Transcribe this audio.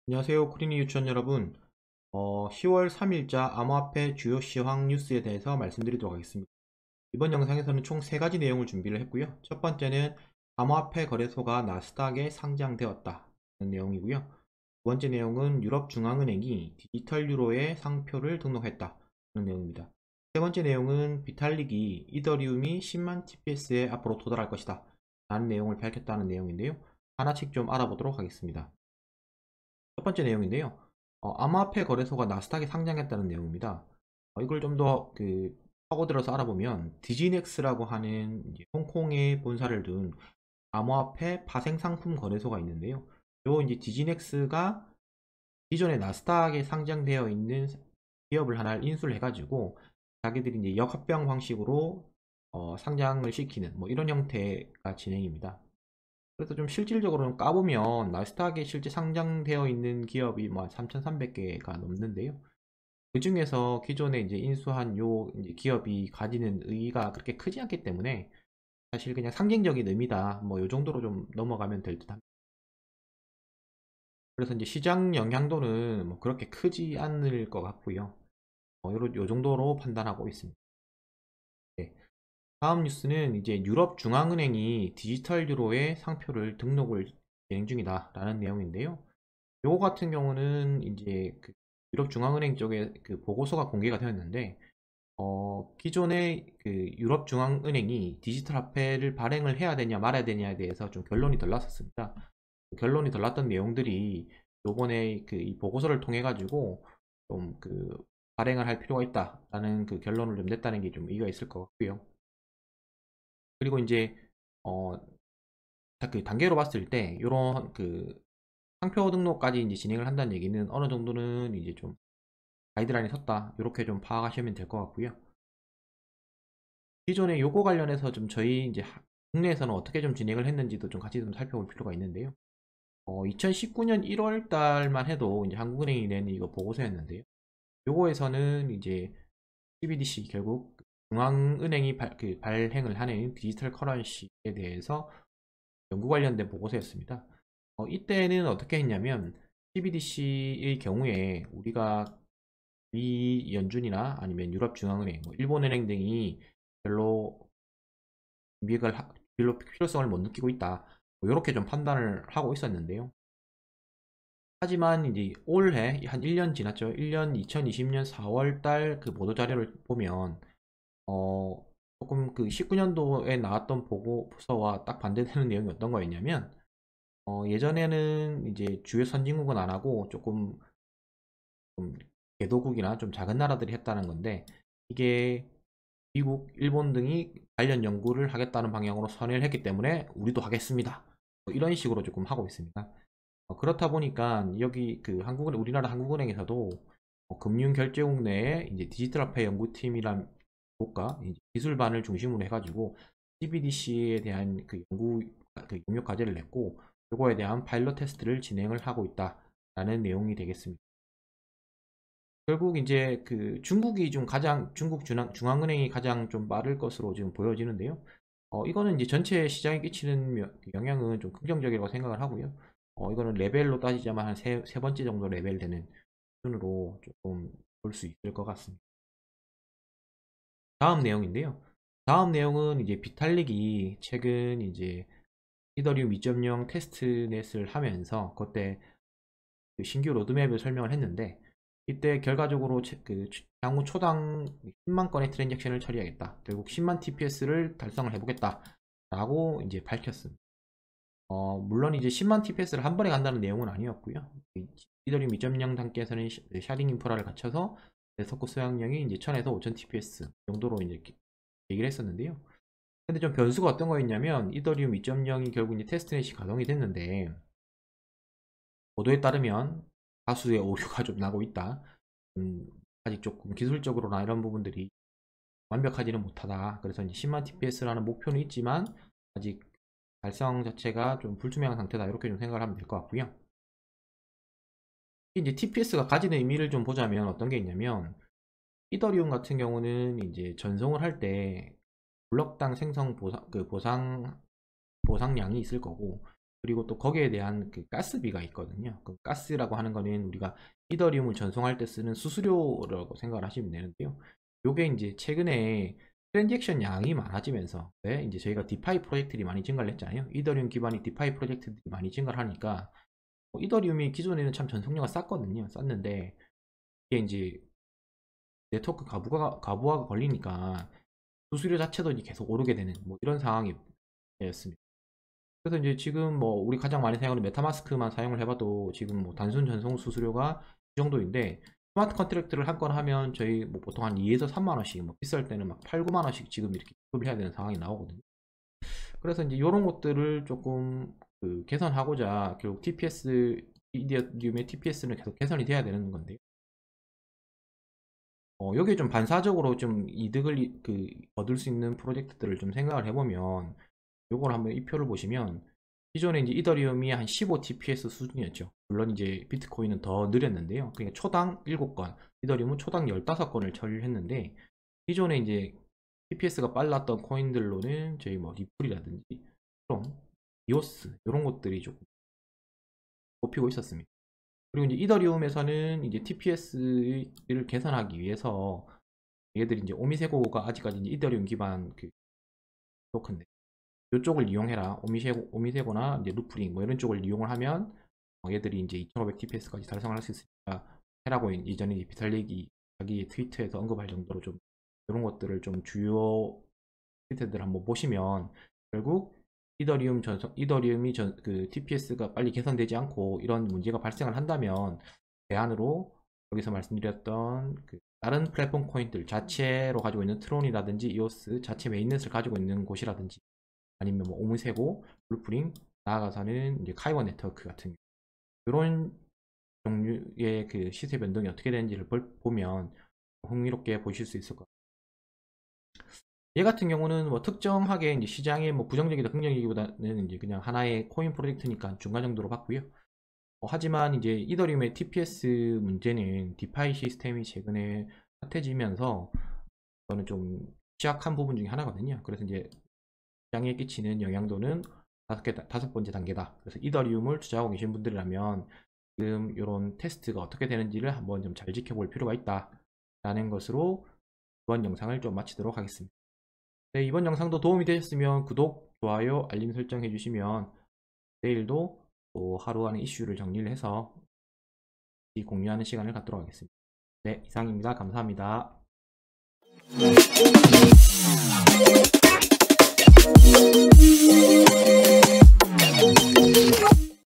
안녕하세요. 코리니 유치원 여러분. 10월 3일자 암호화폐 주요 시황 뉴스에 대해서 말씀드리도록 하겠습니다. 이번 영상에서는 총 3가지 내용을 준비를 했고요. 첫 번째는 암호화폐 거래소가 나스닥에 상장되었다는 내용이고요. 두 번째 내용은 유럽중앙은행이 디지털 유로의 상표를 등록했다는 내용입니다. 세 번째 내용은 비탈릭이 이더리움이 10만 TPS에 앞으로 도달할 것이다 라는 내용을 밝혔다는 내용인데요. 하나씩 좀 알아보도록 하겠습니다. 첫 번째 내용인데요. 암호화폐 거래소가 나스닥에 상장했다는 내용입니다. 이걸 좀 더 파고들어서 알아보면 디지넥스라고 하는 이제 홍콩에 본사를 둔 암호화폐 파생 상품 거래소가 있는데요. 요 이제 디지넥스가 기존에 나스닥에 상장되어 있는 기업을 하나를 인수를 해가지고 자기들이 이제 역합병 방식으로 상장을 시키는 뭐 이런 형태가 진행입니다. 그래서 좀 실질적으로는 까보면 나스닥에 실제 상장되어 있는 기업이 뭐 3,300개가 넘는데요. 그 중에서 기존에 이제 인수한 요 이제 기업이 가지는 의의가 그렇게 크지 않기 때문에 사실 그냥 상징적인 의미다. 뭐 요 정도로 좀 넘어가면 될 듯합니다. 그래서 이제 시장 영향도는 뭐 그렇게 크지 않을 것 같고요. 요 정도로 판단하고 있습니다. 네. 다음 뉴스는 이제 유럽 중앙은행이 디지털 유로의 상표를 등록을 진행 중이다 라는 내용인데요. 요거 같은 경우는 이제 그 유럽 중앙은행 쪽에 그 보고서가 공개가 되었는데 기존의 그 유럽 중앙은행이 디지털 화폐를 발행을 해야 되냐 말아야 되냐에 대해서 좀 결론이 덜 났었습니다. 결론이 덜 났던 내용들이 요번에 그 이 보고서를 통해 가지고 좀 그 발행을 할 필요가 있다라는 그 결론을 좀 냈다는 게 좀 의의가 있을 것 같고요. 그리고 이제 어, 그 단계로 봤을 때 요런 그 상표 등록까지 이제 진행을 한다는 얘기는 어느 정도는 이제 좀 가이드라인이 섰다 이렇게 좀 파악하시면 될 것 같고요. 기존에 요거 관련해서 좀 저희 이제 국내에서는 어떻게 좀 진행을 했는지도 좀 같이 좀 살펴볼 필요가 있는데요. 2019년 1월 달만 해도 이제 한국은행이 낸 이거 보고서였는데요. 요거에서는 이제 CBDC 결국 중앙은행이 발행을 하는 디지털 커런시에 대해서 연구 관련된 보고서였습니다. 이때는 어떻게 했냐면 CBDC의 경우에 우리가 미 연준이나 아니면 유럽중앙은행, 뭐 일본은행 등이 별로 별로 필요성을 못 느끼고 있다. 뭐 이렇게 좀 판단을 하고 있었는데요. 하지만 이제 올해 한 1년 지났죠. 1년 2020년 4월 달 그 보도 자료를 보면 조금 그 19년도에 나왔던 보고서와 딱 반대되는 내용이 어떤 거였냐면 예전에는 이제 주요 선진국은 안 하고 조금 좀 개도국이나 좀 작은 나라들이 했다는 건데 이게 미국, 일본 등이 관련 연구를 하겠다는 방향으로 선회를 했기 때문에 우리도 하겠습니다. 뭐 이런 식으로 조금 하고 있습니다. 그렇다 보니까 여기 그 우리나라 한국은행에서도 금융결제국 내에 이제 디지털화폐 연구팀이란 곳과 이제 기술반을 중심으로 해가지고 CBDC에 대한 그 용역 과제를 냈고 이거에 대한 파일럿 테스트를 진행을 하고 있다라는 내용이 되겠습니다. 결국 이제 그 중국 중앙은행이 가장 좀 빠를 것으로 지금 보여지는데요. 이거는 이제 전체 시장에 끼치는 영향은 좀 긍정적이라고 생각을 하고요. 이거는 레벨로 따지자면 한 세 번째 정도 레벨 되는 수준으로 조금 볼 수 있을 것 같습니다. 다음 내용인데요. 다음 내용은 이제 비탈릭이 최근 이제 이더리움 2.0 테스트넷을 하면서 그때 그 신규 로드맵을 설명을 했는데 이때 결과적으로 향후 초당 10만 건의 트랜잭션을 처리하겠다. 결국 10만 TPS를 달성을 해보겠다. 라고 이제 밝혔습니다. 물론 이제 10만 TPS를 한 번에 간다는 내용은 아니었고요. 이더리움 2.0 단계에서는 샤딩 인프라를 갖춰서 네트워크 수용량이 이제 1000에서 5000 TPS 정도로 이제 얘기를 했었는데요. 근데 좀 변수가 어떤 거였냐면 이더리움 2.0이 결국 이제 테스트넷이 가동이 됐는데 보도에 따르면 다수의 오류가 좀 나고 있다. 아직 조금 기술적으로나 이런 부분들이 완벽하지는 못하다. 그래서 이제 10만 TPS라는 목표는 있지만 아직 달성 자체가 좀 불투명한 상태다. 이렇게 좀 생각을 하면 될 것 같고요. 이제 TPS가 가지는 의미를 좀 보자면 어떤 게 있냐면 이더리움 같은 경우는 이제 전송을 할 때 블럭당 생성 보상량이 있을 거고 그리고 또 거기에 대한 그 가스비가 있거든요. 그 가스라고 하는 거는 우리가 이더리움을 전송할 때 쓰는 수수료라고 생각을 하시면 되는데요. 요게 이제 최근에 트랜잭션 양이 많아지면서 이제 저희가 디파이 프로젝트들이 많이 증가를 했잖아요. 이더리움 기반의 디파이 프로젝트들이 많이 증가를 하니까 이더리움이 기존에는 참 전송료가 쌌거든요. 쌌는데 이게 이제 네트워크 가부화가 걸리니까 수수료 자체도 이제 계속 오르게 되는 뭐 이런 상황이 되었습니다. 그래서 이제 지금 뭐 우리 가장 많이 사용하는 메타마스크만 사용을 해봐도 지금 뭐 단순 전송 수수료가 이 정도인데 스마트 컨트랙트를 한 건 하면 저희 뭐 보통 한 2에서 3만 원씩, 뭐 비쌀 때는 막 8, 9만 원씩 지금 이렇게 지급을 해야 되는 상황이 나오거든요. 그래서 이제 이런 것들을 조금 그 개선하고자 결국 TPS 이디어리움의 TPS는 계속 개선이 돼야 되는 건데요. 여기에 좀 반사적으로 좀 이득을 얻을 수 있는 프로젝트들을 좀 생각을 해보면 요걸 한번 이 표를 보시면 기존에 이제 이더리움이 한 15TPS 수준이었죠. 물론 이제 비트코인은 더 느렸는데요. 그러니까 초당 7건, 이더리움은 초당 15건을 처리를 했는데 기존에 이제 TPS가 빨랐던 코인들로는 저희 뭐 리플이라든지 그럼 이오스 이런 것들이 조금 뽑히고 있었습니다. 그리고 이제 이더리움에서는 이제 TPS를 개선하기 위해서 얘들이 이제 오미세고가 아직까지 이제 이더리움 기반 그 토큰인데 이쪽을 이용해라. 오미세고나 이제 루프링 뭐 이런 쪽을 이용을 하면 얘들이 이제 2500 TPS까지 달성을 할 수 있으니까 해라고 이전에 비탈릭이 자기 트위터에서 언급할 정도로 좀 이런 것들을 좀 주요 트위터들 한번 보시면 결국 이더리움이 그 TPS가 빨리 개선되지 않고 이런 문제가 발생을 한다면 대안으로 여기서 말씀드렸던 그 다른 플랫폼 코인들 자체로 가지고 있는 트론이라든지 이오스 자체 메인넷을 가지고 있는 곳이라든지 아니면 뭐 오무세고, 블루프링, 나아가서는 이제 카이원 네트워크 같은 이런 종류의 그 시세 변동이 어떻게 되는지를 보면 흥미롭게 보실 수 있을 것 같아요. 얘 같은 경우는 뭐 특정하게 이제 시장에 뭐 부정적이다 긍정적이기보다는 이제 그냥 하나의 코인 프로젝트니까 중간 정도로 봤고요. 하지만 이제 이더리움의 TPS 문제는 디파이 시스템이 최근에 핫해지면서 저는 좀 취약한 부분 중에 하나거든요. 그래서 이제 시장에 끼치는 영향도는 다섯 번째 단계다. 그래서 이더리움을 투자하고 계신 분들이라면 지금 이런 테스트가 어떻게 되는지를 한번 좀 잘 지켜볼 필요가 있다. 라는 것으로 이번 영상을 좀 마치도록 하겠습니다. 네, 이번 영상도 도움이 되셨으면 구독, 좋아요, 알림 설정 해주시면 내일도 또 하루 안에 이슈를 정리를 해서 공유하는 시간을 갖도록 하겠습니다. 네, 이상입니다. 감사합니다.